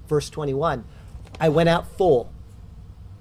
Verse 21, I went out full.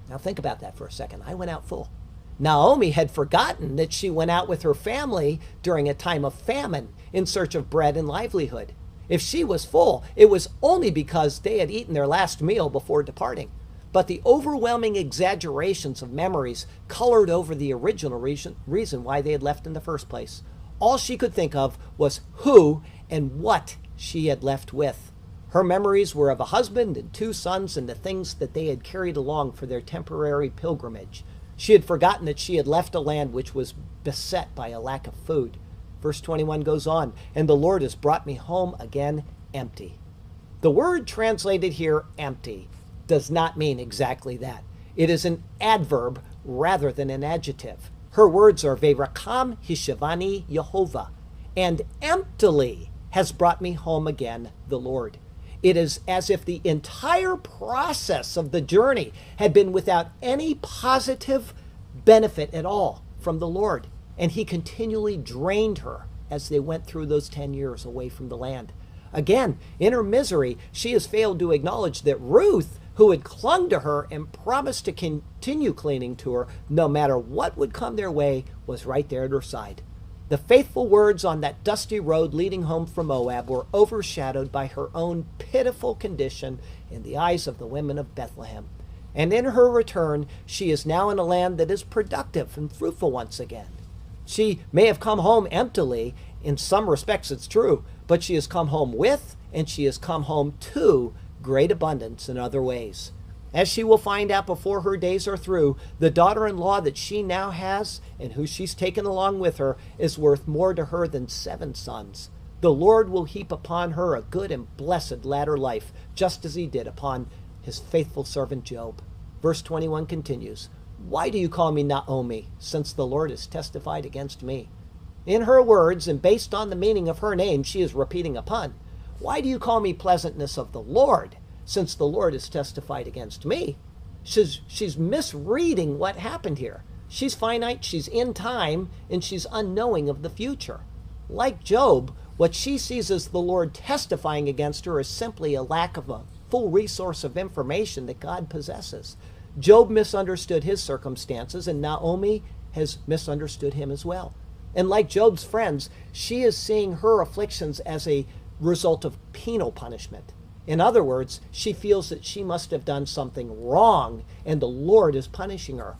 Now think about that for a second. I went out full. Naomi had forgotten that she went out with her family during a time of famine in search of bread and livelihood. If she was full, it was only because they had eaten their last meal before departing. But the overwhelming exaggerations of memories colored over the original reason why they had left in the first place. All she could think of was who and what she had left with. Her memories were of a husband and 2 sons and the things that they had carried along for their temporary pilgrimage. She had forgotten that she had left a land which was beset by a lack of food. Verse 21 goes on, and the Lord has brought me home again empty. The word translated here, empty, does not mean exactly that. It is an adverb rather than an adjective. Her words are Verakam Hishavani Yehovah, and emptily has brought me home again, the Lord. It is as if the entire process of the journey had been without any positive benefit at all from the Lord, and he continually drained her as they went through those 10 years away from the land. Again, in her misery, she has failed to acknowledge that Ruth, who had clung to her and promised to continue clinging to her no matter what would come their way, was right there at her side. The faithful words on that dusty road leading home from Moab were overshadowed by her own pitiful condition in the eyes of the women of Bethlehem. And in her return, she is now in a land that is productive and fruitful once again. She may have come home emptily, in some respects it's true, but she has come home with, and she has come home to, great abundance in other ways. As she will find out before her days are through, the daughter-in-law that she now has and who she's taken along with her is worth more to her than 7 sons. The Lord will heap upon her a good and blessed latter life, just as he did upon his faithful servant Job. Verse 21 continues, Why do you call me Naomi, since the Lord has testified against me? In her words, and based on the meaning of her name, she is repeating a pun. Why do you call me pleasantness of the Lord, since the Lord has testified against me? She's misreading what happened here. She's finite, she's in time, and she's unknowing of the future. Like Job, what she sees as the Lord testifying against her is simply a lack of a full resource of information that God possesses. Job misunderstood his circumstances, and Naomi has misunderstood him as well. And like Job's friends, she is seeing her afflictions as a result of penal punishment. In other words, she feels that she must have done something wrong, and the Lord is punishing her.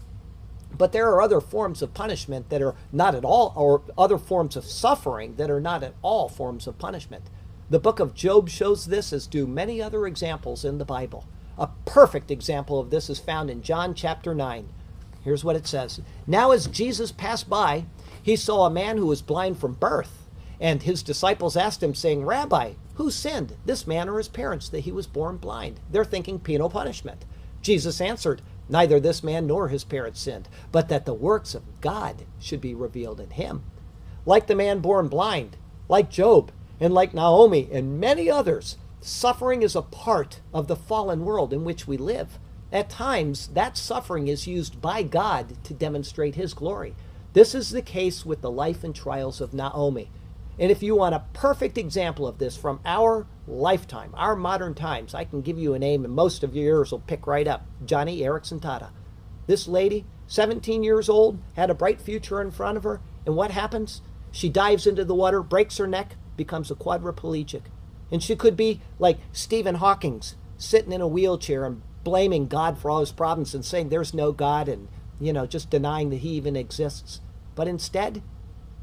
But there are other forms of punishment that are not at all, or other forms of suffering that are not at all forms of punishment. The book of Job shows this, as do many other examples in the Bible. A perfect example of this is found in John chapter 9. Here's what it says. Now as Jesus passed by, he saw a man who was blind from birth. And his disciples asked him, saying, Rabbi, who sinned, this man or his parents, that he was born blind? They're thinking penal punishment. Jesus answered, Neither this man nor his parents sinned, but that the works of God should be revealed in him. Like the man born blind, like Job, and like Naomi and many others, suffering is a part of the fallen world in which we live. At times, that suffering is used by God to demonstrate his glory. This is the case with the life and trials of Naomi. And if you want a perfect example of this from our lifetime, our modern times, I can give you a name and most of your ears will pick right up. Johnny Erickson Tata. This lady, 17 years old, had a bright future in front of her. And what happens? She dives into the water, breaks her neck, becomes a quadriplegic. And she could be like Stephen Hawking, sitting in a wheelchair and blaming God for all his problems and saying there's no God and, just denying that he even exists. But instead,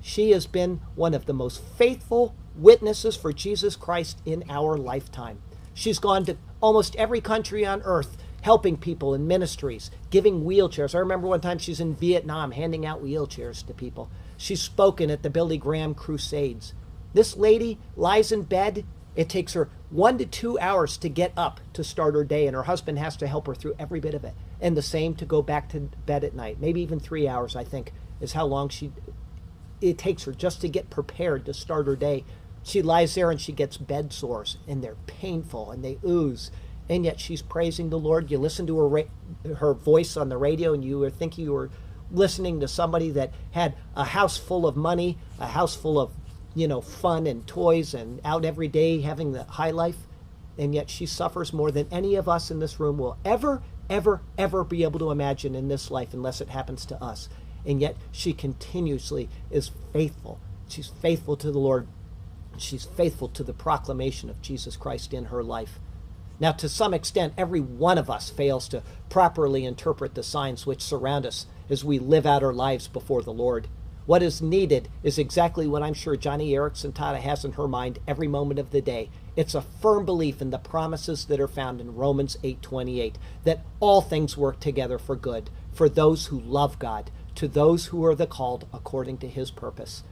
she has been one of the most faithful witnesses for Jesus Christ in our lifetime. She's gone to almost every country on earth, helping people in ministries, giving wheelchairs. I remember one time she's in Vietnam handing out wheelchairs to people. She's spoken at the Billy Graham Crusades. This lady lies in bed. It takes her 1 to 2 hours to get up to start her day, and her husband has to help her through every bit of it. And the same to go back to bed at night. Maybe even 3 hours, I think, is how long it takes her just to get prepared to start her day. She lies there and she gets bed sores, and they're painful and they ooze. And yet she's praising the Lord. You listen to her voice on the radio, and you were thinking you were listening to somebody that had a house full of money, a house full of fun and toys and out every day having the high life. and yet she suffers more than any of us in this room will ever, ever, ever be able to imagine in this life unless it happens to us. And yet she continuously is faithful. She's faithful to the Lord. She's faithful to the proclamation of Jesus Christ in her life. Now, to some extent, every one of us fails to properly interpret the signs which surround us as we live out our lives before the Lord. What is needed is exactly what I'm sure Johnny Erickson Tada has in her mind every moment of the day. It's a firm belief in the promises that are found in Romans 8:28, that all things work together for good, for those who love God, to those who are the called according to his purpose.